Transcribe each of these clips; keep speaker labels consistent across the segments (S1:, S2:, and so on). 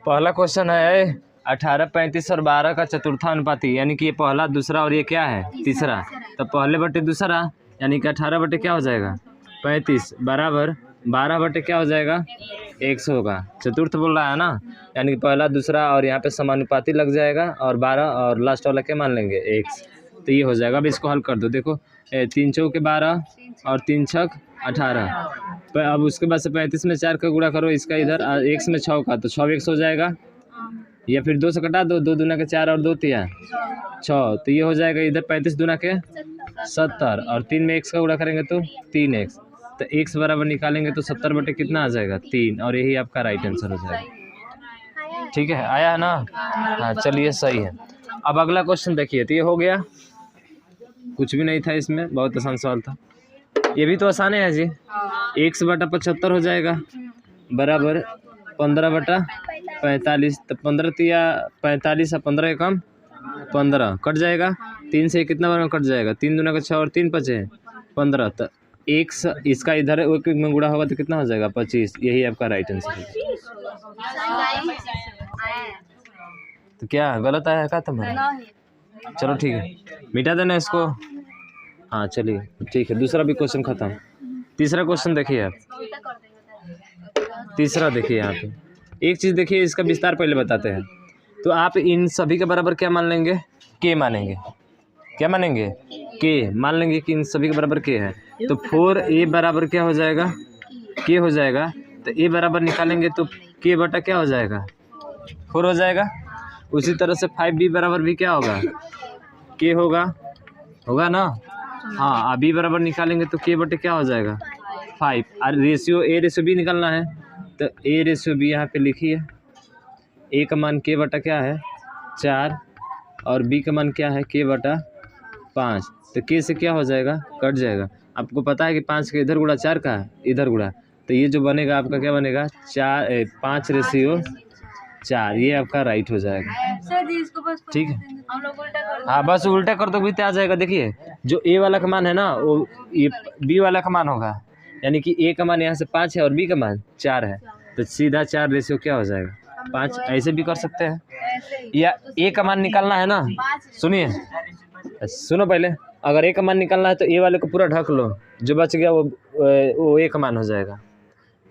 S1: पहला क्वेश्चन है 18, 35 और 12 का चतुर्थानुपाती, यानी कि ये पहला, दूसरा और ये क्या है तीसरा। तो पहले बटे दूसरा यानी कि 18 बटे क्या हो जाएगा 35 बराबर 12 बटे क्या हो जाएगा 100 होगा। चतुर्थ बोल रहा है ना, यानी कि पहला दूसरा और यहाँ पे समानुपाती लग जाएगा और 12 और लास्ट वाला क्या मान लेंगे 1। तो ये हो जाएगा। अब इसको हल कर दो। देखो 3 चौके 12 और 3 छक 18। अब उसके बाद से 35 में 4 का गुणा करो, इसका इधर 1 में 6 का, तो 6 1 हो जाएगा। या फिर 2 से कटा दो, 2 दूना के 4 और 2 तिया 6, तो ये हो जाएगा इधर 35 दूना के 70 और 3 में 1 का गुणा करेंगे तो 3x, तो x बराबर निकालेंगे तो 70 बटे कितना आ जाएगा 3, और यही आपका राइट आंसर हो जाएगा। ठीक है, आया है ना। हाँ चलिए सही है। अब अगला क्वेश्चन देखिए, तो ये हो गया, कुछ भी नहीं था इसमें, बहुत आसान सवाल था। ये भी तो आसान है जी। 1 बटा 75 हो जाएगा बराबर 15 बटा 45, तो 15 तिया 45 और 15 कम 15 कट जाएगा। 3 से कितना बार में कट जाएगा, 3 दूना का 6 और 3 5 15, तो 1 इसका इधर एक में गुणा होगा तो कितना हो जाएगा 25। यही आपका राइट आंसर है। तो क्या गलत आया क्या तुम्हारा? चलो ठीक है, मिटा देना इसको। हाँ चलिए ठीक है, दूसरा भी क्वेश्चन खत्म। तीसरा क्वेश्चन देखिए आप, तीसरा देखिए यहाँ पे एक चीज़ देखिए, इसका विस्तार पहले बताते हैं। तो आप इन सभी के बराबर क्या मान लेंगे, के मानेंगे। क्या मानेंगे, के मान लेंगे कि इन सभी के बराबर के है। तो 4a बराबर क्या हो जाएगा, के हो जाएगा। तो a बराबर निकालेंगे तो के बटा क्या हो जाएगा 4 हो जाएगा। उसी तरह से 5b बराबर भी क्या होगा, के होगा ना। हाँ, b बराबर निकालेंगे तो के बटे क्या हो जाएगा 5। और रेशियो a रेशियो b निकालना है, तो a रेशियो b यहाँ पे लिखिए। a का मान k बटा क्या है 4 और b का मान क्या है k बटा 5। तो k से क्या हो जाएगा, कट जाएगा। आपको पता है कि 5 के इधर गुणा 4 का इधर गुणा, तो ये जो बनेगा आपका क्या बनेगा 5 रेशियो 4, ये आपका राइट हो जाएगा। ठीक है, हाँ बस उल्टा कर दो भी तो आ जाएगा। देखिए जो a वाला का मान है ना, वो ये b वाला का मान होगा, यानी कि a का मान यहाँ से 5 है और b का मान 4 है, तो सीधा 4 रेशियो क्या हो जाएगा 5। ऐसे भी कर सकते हैं, या a का मान निकालना है ना। सुनिए, सुनो पहले, अगर a का मान निकालना है तो a वाले को पूरा ढक लो, जो बच गया वो a का मान हो जाएगा।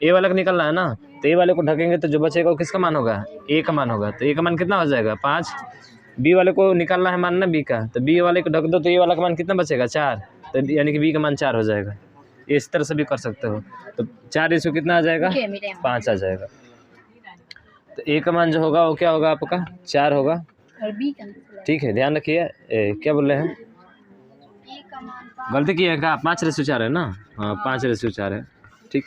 S1: a वाला का निकालना है ना, तो a वाले को ढकेंगे तो जो बचेगा वो किसका मान होगा, a का मान होगा। तो a का मान कितना हो जाएगा 5। b वाले को निकालना है मान ना b का, तो b वाले को ढक दो तो a वाला का मान कितना बचेगा 4, तो यानी कि b का मान 4 हो जाएगा। इस तरह से भी कर सकते हो। तो 4 रेशियो कितना आ जाएगा 5 आ जाएगा। तो a का मान जो होगा वो क्या होगा आपका 4 होगा। ठीक है, ध्यान रखिए। क्या बोल रहे हैं, गलती की है क्या, 5 रेशियो 4 है ना। हाँ 5 रेशियो 4 है। ठीक,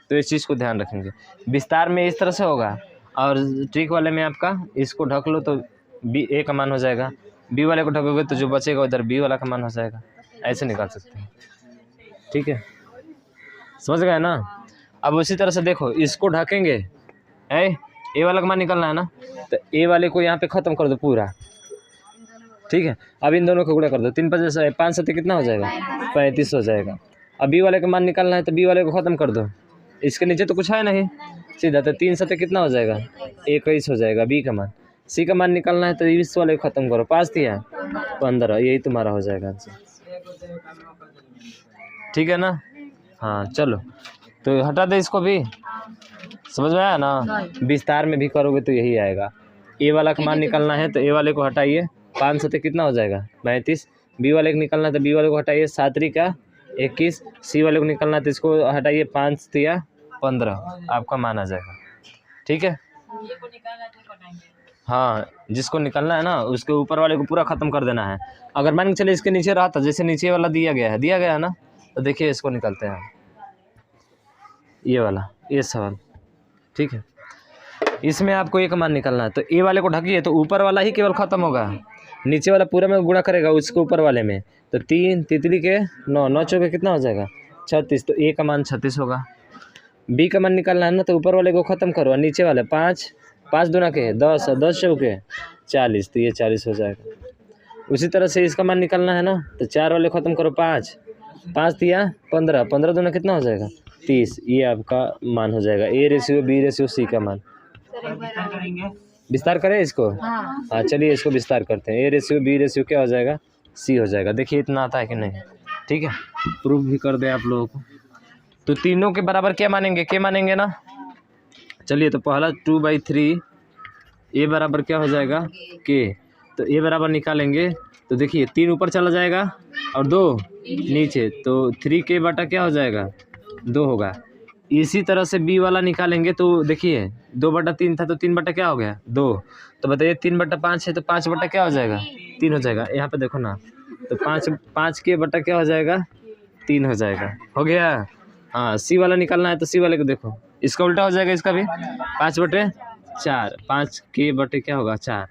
S1: तो इस चीज़ को ध्यान रखेंगे। विस्तार में इस तरह से होगा, और ट्रिक वाले में आपका इसको ढक लो तो a का मान हो जाएगा, b वाले को ढकोगे तो जो बचेगा उधर b वाला का मान हो जाएगा। ऐसे निकाल सकते हैं। ठीक है, समझ गए ना। अब उसी तरह से देखो, इसको ढकेंगे a वाला का मान निकलना है ना, तो a वाले को यहाँ पे ख़त्म कर दो पूरा। ठीक है, अब इन दोनों को गुणा कर दो, 3 5 7 कितना हो जाएगा 35 हो जाएगा। अब b वाले का मान निकालना है तो b वाले को ख़त्म कर दो, इसके नीचे तो कुछ है नहीं सीधा, तो 3 7 कितना हो जाएगा 21 हो जाएगा b का मान। c का मान निकालना है तो इस वाले को ख़त्म करो, 5 दिया 15, यही तुम्हारा हो जाएगा आंसर। ठीक है ना। हाँ चलो, तो हटा दे इसको भी, समझ में आया ना। विस्तार में भी करोगे तो यही आएगा। a वाला का मान निकालना है तो a वाले को हटाइए, 5 7 कितना हो जाएगा 35। b वाले को निकालना है तो b वाले को हटाइए, 7 3 का 21। c वाले को निकालना है तो इसको हटाइए, 5 3 15, आपका मान आ जाएगा। ठीक है, हाँ जिसको निकालना है ना उसके ऊपर वाले को पूरा ख़त्म कर देना है। अगर मान के चले इसके नीचे रहा था, जैसे नीचे वाला दिया गया है ना, तो देखिए इसको निकालते हैं ये वाला, ये सवाल। ठीक है, इसमें आपको a का मान निकालना है, तो a वाले को ढकिए तो ऊपर वाला ही केवल ख़त्म होगा, नीचे वाला पूरा में गुणा करेगा उसके ऊपर वाले में। तो 3 तितली के 9 9 चौके कितना हो जाएगा 36, तो a का मान 36 होगा। b का मान निकालना है ना, तो ऊपर वाले को ख़त्म करो, नीचे वाले 5 5 दूना के 10 10 चौके 40, तो ये 40 हो जाएगा। उसी तरह से इसका मान निकालना है ना, तो 4 वाले ख़त्म करो, 5 5 दिया 15 15 दूना कितना हो जाएगा 30, ये आपका मान हो जाएगा a ratio b ratio c का मान। विस्तार करें इसको। हाँ चलिए इसको विस्तार करते हैं। ए रेशियो बी रेशियो क्या हो जाएगा, सी हो जाएगा। देखिए इतना आता है कि नहीं, ठीक है, प्रूफ भी कर दें आप लोगों को। तो तीनों के बराबर क्या मानेंगे, के मानेंगे ना। चलिए तो पहला 2/3 ए बराबर क्या हो जाएगा, के। तो ए बराबर निकालेंगे तो देखिए 3 ऊपर चला जाएगा और 2 नीचे, तो 3k बटा क्या हो जाएगा, 2 होगा। इसी तरह से बी वाला निकालेंगे तो देखिए 2/3 था तो 3 बटा क्या हो गया, 2। तो बताइए 3/5 है तो 5 बटा क्या हो जाएगा, 3 हो जाएगा। यहाँ पे देखो ना, तो 5 के बटा क्या हो जाएगा, 3 हो जाएगा। हो गया। हाँ सी वाला निकालना है तो सी वाले को देखो, इसका उल्टा हो जाएगा इसका भी, 5/4, 5 के बटे क्या होगा, 4।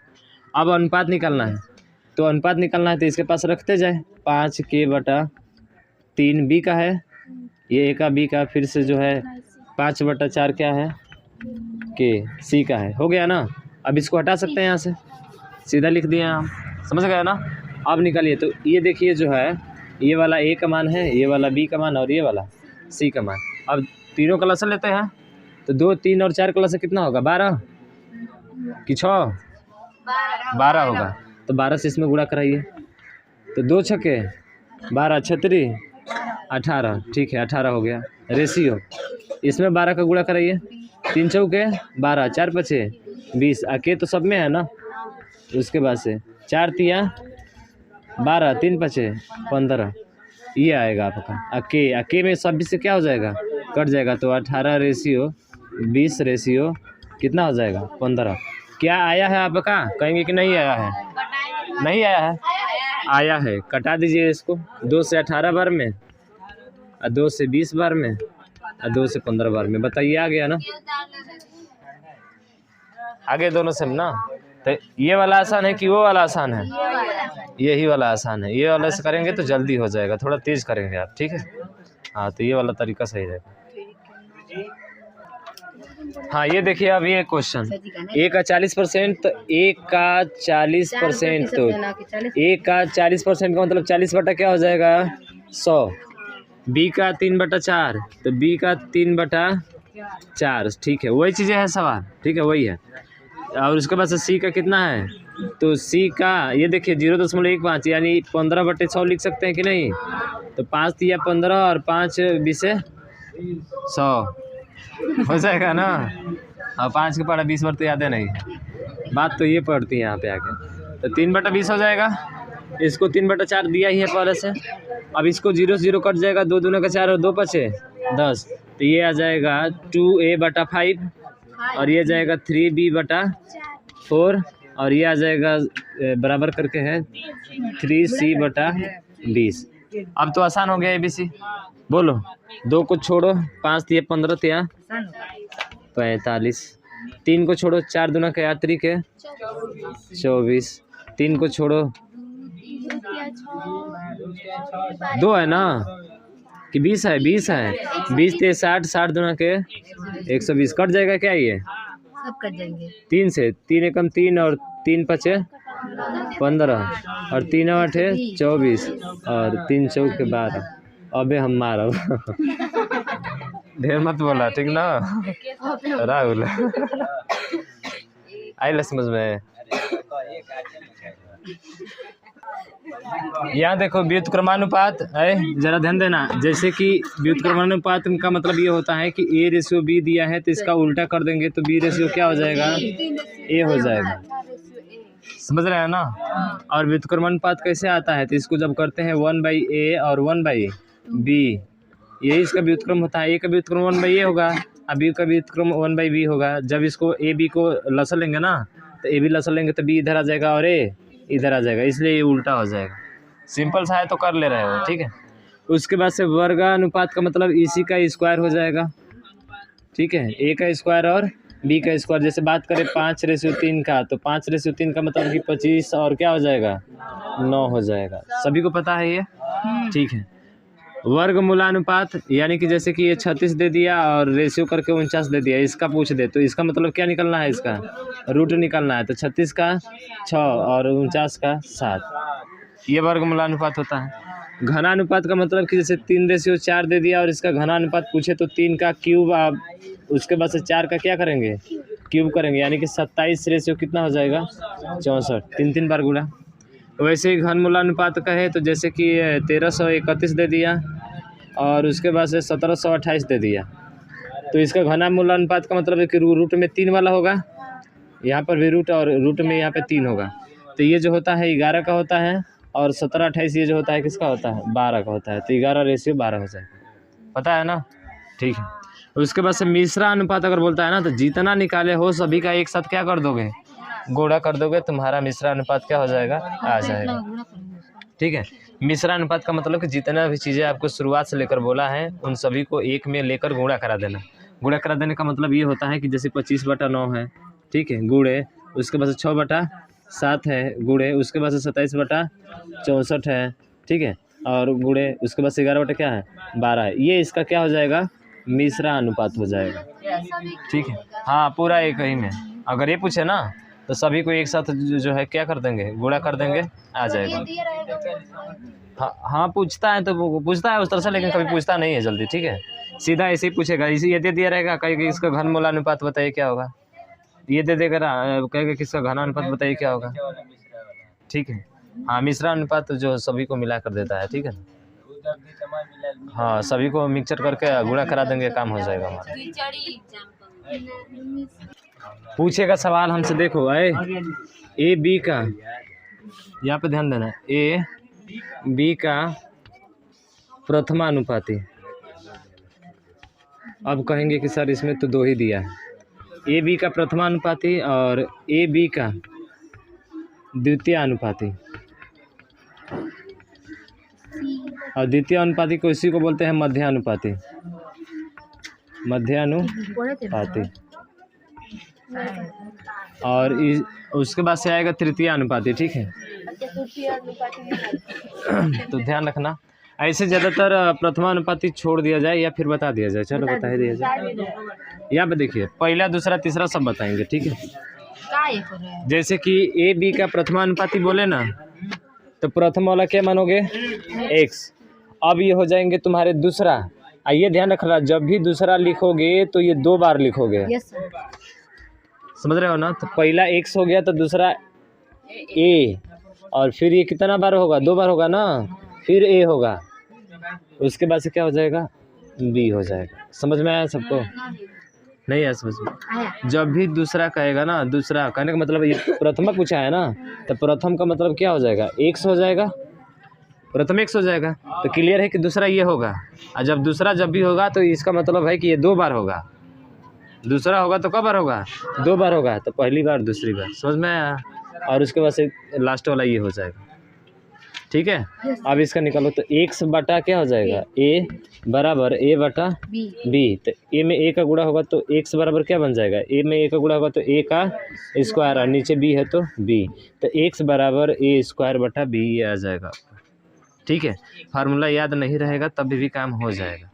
S1: अब अनुपात निकालना है, तो अनुपात निकालना है तो इसके पास रखते जाए। 5k/3 बी का है, ये ए का बी का, फिर से जो है 5/4 क्या है, के सी का है। हो गया ना। अब इसको हटा सकते हैं यहाँ से, सीधा लिख दिया हम, समझ गए ना। अब निकालिए तो ये देखिए जो है, ये वाला ए का मान है, ये वाला बी का मान और ये वाला सी का मान। अब तीनों का लसन लेते हैं तो 2, 3 और 4 का लसन कितना होगा, 12 कि 6, 12 होगा। तो 12 से इसमें गुणा कराइए तो 2 छक्के 12, 36, 18, ठीक है 18 हो गया। रेशियो इसमें 12 का गुणा कराइए, 3 चौके 12, 4 पचे 20, के तो सब में है ना। उसके बाद से 4 तिया 12, 3 पचे 15, ये आएगा आपका। के में सब से क्या हो जाएगा, कट जाएगा। तो 18 रेशियो 20 रेशियो कितना हो जाएगा, 15। क्या आया है आपका, कहेंगे कि नहीं आया है, नहीं आया है, आया है। कटा दीजिए इसको, 2 से 18 बार में और 2 से 20 बार में और 2 से 15 बार में। बताइए आ गया ना, आगे दोनों से ना। तो ये वाला आसान है कि वो वाला आसान है, यही वाला आसान है। ये वाला से करेंगे तो जल्दी हो जाएगा, थोड़ा तेज करेंगे आप, ठीक है। हाँ तो ये वाला तरीका सही रहेगा। हाँ ये देखिए अब ये क्वेश्चन, ए का 40%, तो ए का 40%, तो ए का 40% का मतलब 40 बटा क्या हो जाएगा, 100। बी का 3/4, तो बी का 3/4, ठीक है वही चीज़ें है सवाल, ठीक है वही है। और उसके बाद से सी का कितना है, तो सी का ये देखिए 0.15 यानी 15/100 लिख सकते हैं कि नहीं। तो 5 तिया 15 और 5 20 100 हो जाएगा ना। और 5 के पढ़ा 20 बार तो याद है नहीं, बात तो ये पड़ती है यहाँ पे आके। तो 3/20 हो जाएगा। इसको 3/4 दिया ही है पहले से। अब इसको 0 से 0 कट जाएगा, 2 दूना का 4 और 2 पचे 10। तो ये आ जाएगा 2a/5 और ये जाएगा 3b/4 और ये आ जाएगा बराबर करके है 3c/20। अब तो आसान हो गया ABC। बोलो 2 को छोड़ो, 5 तिया 15 तिया 45, 3 को छोड़ो 4 दूना के 8 के 24, 3 को छोड़ो 2 है ना कि 20 है, 20 है, 20 ते 60, 60 दूना के 120 कट जाएगा क्या, ये
S2: सब कट जाएंगे।
S1: 3 से 3 एकम 3 और 3 पचे 15 और 3 8 24 और 3 चौके 12। अबे हम मारो ढेर मत बोला, ठीक ना राहुल। आई समझ में। यहाँ देखो व्युत्क्रमानुपात है, जरा ध्यान देना। जैसे कि व्युत्क्रमानुपात का मतलब ये होता है कि ए रेशियो बी दिया है तो इसका उल्टा कर देंगे तो बी रेशियो क्या हो जाएगा, ए हो जाएगा। समझ रहे हैं ना। और व्युत्क्रमानुपात कैसे आता है, तो इसको जब करते हैं 1/a और 1/b, यही इसका व्युत्क्रम होता है। ए का व्युत्क्रम 1/a होगा और बी का व्युत्क्रम 1/b होगा। जब इसको ए बी को लसन लेंगे ना, तो ए बी लसन लेंगे तो बी इधर आ जाएगा और ए इधर आ जाएगा, इसलिए ये उल्टा हो जाएगा। सिंपल सा है तो कर ले रहे हो, ठीक है। उसके बाद से वर्गानुपात का मतलब इसी का स्क्वायर हो जाएगा, ठीक है। ए का स्क्वायर और बी का स्क्वायर। जैसे बात करें 5:3 का, तो 5:3 का मतलब कि 25 और क्या हो जाएगा, 9 हो जाएगा। सभी को पता है ये, ठीक है। वर्गमूलानुपात यानी कि जैसे कि ये 36 दे दिया और रेशियो करके 49 दे दिया, इसका पूछ दे तो इसका मतलब क्या निकलना है, इसका रूट निकलना है। तो 36 का 6 और 49 का 7, ये वर्गमूलानुपात होता है। घनानुपात का मतलब कि जैसे 3:4 दे दिया और इसका घनानुपात पूछे तो 3 का क्यूब, आप उसके बाद से 4 का क्या करेंगे, क्यूब करेंगे यानी कि 27 रेशियो कितना हो जाएगा 64, 3 बार गुणा। वैसे ही घनमूलानुपात का है तो जैसे कि 1331 दे दिया और उसके बाद से 1728 दे दिया, तो इसका घनमूलानुपात का मतलब है कि रूट में 3 वाला होगा, यहाँ पर भी रूट और रूट में यहाँ पे 3 होगा, तो ये जो होता है 11 का होता है और 1728 ये जो होता है किसका होता है 12 का होता है, तो 11 रेशियो 12 हो जाएगा, पता है ना। ठीक है, उसके बाद से मिश्रा अनुपात अगर बोलता है ना तो जितना निकाले हो सभी का एक साथ क्या कर दोगे गुणा कर दोगे, तुम्हारा मिश्रा अनुपात क्या हो जाएगा आ जाएगा। ठीक है, मिश्रा अनुपात का मतलब कि जितना भी चीज़ें आपको शुरुआत से लेकर बोला है उन सभी को एक में लेकर गुणा करा देना। गुणा करा देने का मतलब ये होता है कि जैसे 25/9 है, ठीक है, गुणे उसके बाद से 6/7 है, गुणे उसके बाद से 27/64 है, ठीक है, और गुणे उसके बाद से 11 क्या है 12 है, ये इसका क्या हो जाएगा मिश्रा अनुपात हो जाएगा। ठीक है, हाँ पूरा एक ही में अगर ये पूछे ना तो सभी को एक साथ जो है क्या कर देंगे गुणा कर देंगे आ जाएगा। हाँ पूछता है तो वो पूछता है उस तरह से, लेकिन कभी पूछता नहीं है जल्दी। ठीक है, सीधा ऐसे ही पूछेगा, इसी ये दे दिया रहेगा, कहेगा इसका घनमूलानुपात बताइए क्या होगा, ये दे देगा कहेगा किसका घनानुपात बताइए क्या होगा। ठीक है, हाँ मिश्रा अनुपात जो सभी को मिला कर देता है। ठीक है, हाँ सभी को मिक्सचर करके गुणा करा देंगे, काम हो जाएगा हमारा। पूछेगा सवाल हमसे, देखो ए बी का, यहाँ पे ध्यान देना, ए बी का प्रथमानुपाती। अब कहेंगे कि सर इसमें तो 2 ही दिया है, ए बी का प्रथमानुपाती और ए बी का द्वितीय अनुपाती, और द्वितीय अनुपाती को इसी को बोलते हैं मध्यानुपाती, मध्यानुपाती। और उसके बाद से आएगा तृतीय अनुपाती। ठीक है, तो ध्यान रखना, ऐसे ज़्यादातर प्रथमानुपाती छोड़ दिया जाए या फिर बता दिया जाए, चलो बता ही दिया जाए। यहाँ पे देखिए पहला दूसरा तीसरा सब बताएंगे। ठीक है, जैसे कि ए बी का प्रथमानुपाती बोले ना तो प्रथम वाला क्या मानोगे x, अब ये हो जाएंगे तुम्हारे दूसरा। आइए ध्यान रखना, जब भी दूसरा लिखोगे तो ये 2 बार लिखोगे। समझ रहे हो ना, तो पहला x हो गया तो दूसरा a, और फिर ये कितना बार होगा 2 बार होगा ना, फिर a होगा, उसके बाद से क्या हो जाएगा b हो जाएगा। समझ में आया सबको? नहीं आया समझ में? जब भी दूसरा कहेगा ना, दूसरा कहने का मतलब ये प्रथम पूछा है ना, तो प्रथम का मतलब क्या हो जाएगा x हो जाएगा, प्रथम x हो जाएगा, तो क्लियर है कि दूसरा ये होगा। और जब दूसरा जब भी होगा तो इसका मतलब है कि ये 2 बार होगा, दूसरा होगा तो कब बार होगा 2 बार होगा, तो पहली बार दूसरी बार। समझ में आया? और उसके बाद से लास्ट वाला ये हो जाएगा। ठीक है, अब इसका निकालो तो x बटा क्या हो जाएगा a बराबर a बटा b, तो a में a का गुणा होगा तो x बराबर क्या बन जाएगा, a में a का गुणा होगा तो a का स्क्वायर, और नीचे b है तो b, तो x बराबर a स्क्वायर बटा b ये आ जाएगा। ठीक है, फार्मूला याद नहीं रहेगा तब भी काम हो जाएगा,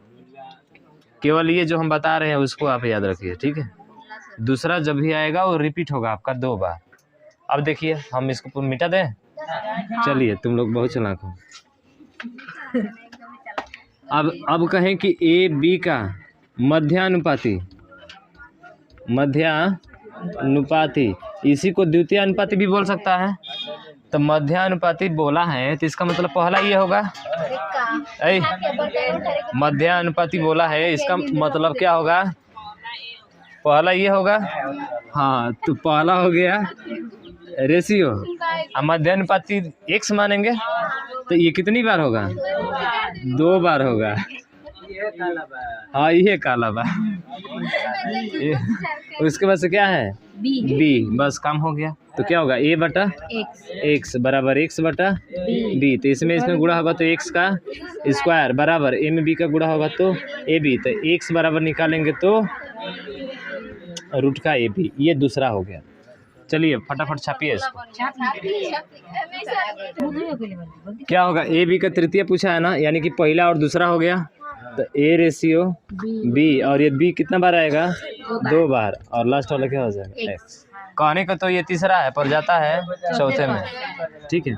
S1: केवल ये जो हम बता रहे हैं उसको आप याद रखिए। ठीक है, दूसरा जब भी आएगा वो रिपीट होगा आपका 2 बार। अब देखिए हम इसको मिटा दें, चलिए तुम लोग बहुत चालाक हो। अब कहें कि ए बी का मध्यानुपाती, मध्यानुपाती इसी को द्वितीय अनुपाती भी बोल सकता है। तो मध्यानुपाती बोला है तो इसका मतलब पहला ये होगा, मध्यानुपाती बोला है इसका मतलब क्या होगा, पहला ये होगा। हाँ, तो पहला हो गया रेशियो, मध्यानुपाती x मानेंगे तो ये कितनी बार होगा 2 बार होगा। हाँ ये काला बा, उसके बाद से क्या है b, बस काम हो गया। तो क्या होगा a बटा x बराबर x बटा b, तो इसमें गुणा होगा तो x का स्क्वायर बराबर a में b का गुणा होगा तो ab, तो x बराबर निकालेंगे तो रूट का ab, ये दूसरा हो गया। चलिए फटाफट छापिए इसको। क्या होगा ए बी का तृतीय पूछा है ना, यानी कि पहला और दूसरा हो गया, तो ए रेशियो बी, और ये बी कितना बार आएगा 2 बार, और लास्ट वाला क्या हो जाएगा एक्स। कहने का तो ये तीसरा है पर जाता है चौथे में। ठीक है,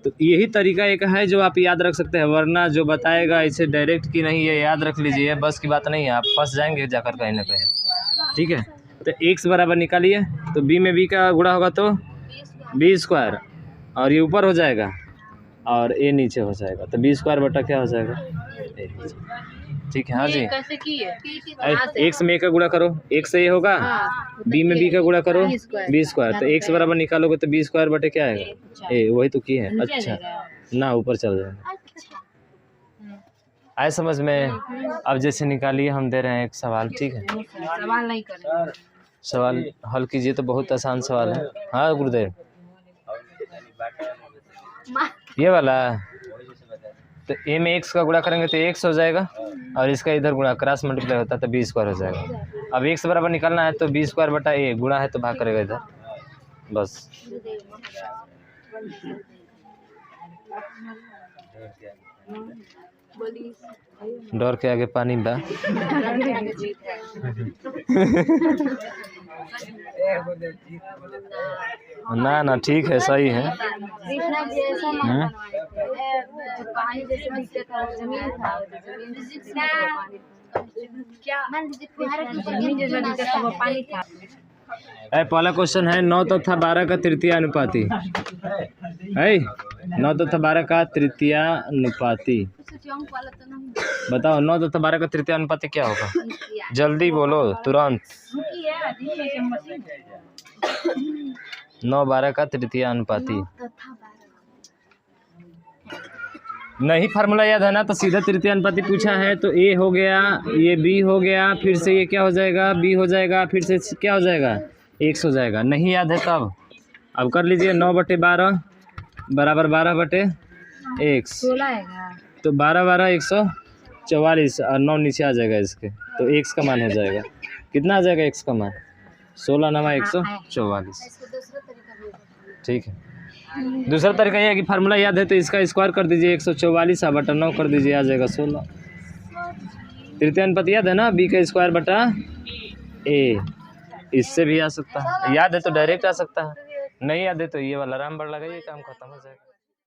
S1: तो यही तरीका एक है जो आप याद रख सकते हैं, वरना जो बताएगा इसे डायरेक्ट की नहीं, ये याद रख लीजिए, बस की बात नहीं है, आप फंस जाएंगे जाकर कहीं ना कहीं। ठीक है, तो x बराबर निकालिए, तो b में b का गुणा होगा तो b स्क्वायर, और ये ऊपर हो जाएगा और a नीचे हो जाएगा, तो b स्क्वायर बटा क्या हो जाएगा a नीचे। ठीक है। हाँ जी,
S2: कैसे की है?
S1: x में a का गुणा करो, x से ये होगा, b में b का गुणा करो b स्क्वायर, तो x बराबर निकालोगे तो b स्क्वायर बटे क्या आएगा a, वही तो की है। अच्छा ना, ऊपर चल जाएगा। आए समझ में? अब जैसे निकालिए, हम दे रहे हैं एक सवाल, ठीक है?
S2: सवाल नहीं करेंगे,
S1: सवाल हल कीजिए, तो बहुत आसान सवाल है। हाँ गुरुदेव, ये वाला, तो a में x का गुणा करेंगे तो x हो जाएगा, और इसका इधर गुणा क्रॉस मल्टीप्लाई होता है तो b स्क्वायर हो जाएगा। अब x बराबर निकालना है तो b स्क्वायर बटा a, गुणा है तो भाग करेगा इधर, बस। डर के आगे पानी बा। ना ना, ठीक है, सही है।
S2: कृष्णा जी ऐसा मत पानी जैसे दिखता था, जमीन था, क्या जमीन जैसा दिखता था वो पानी था।
S1: पहला क्वेश्चन है 9 तथा 12 का तृतीय अनुपाती है। 9 तथा 12 का तृतीय अनुपाती, बताओ 9 तथा 12 का तृतीय अनुपाती क्या होगा? जल्दी बोलो, तुरंत। 9 12 का तृतीय अनुपाती नहीं, फार्मूला याद है ना, तो सीधा तृतीय अनुपाती पूछा है तो a हो गया, ये b हो गया, फिर से ये क्या हो जाएगा, b हो जाएगा, फिर से क्या हो जाएगा, x हो जाएगा। नहीं याद है तब अब कर लीजिए। 9 बटे 12 बराबर 12 बटे x, तो 12 12 144, और 9 नीचे आ जाएगा इसके, तो x का मान हो जाएगा कितना आ जाएगा, x का मान 16 9 144। ठीक है। दूसरा तरीका यह है कि फार्मूला याद है तो इसका स्क्वायर कर दीजिए, 144 बटा 9 कर दीजिए, आ जाएगा 16। तृतीय अनुपात याद है ना, b का स्क्वायर बटा a, इससे भी आ सकता है। याद है तो डायरेक्ट आ सकता है, नहीं याद है तो ये वाला राम बड़ लगाइए, काम खत्म हो जाएगा।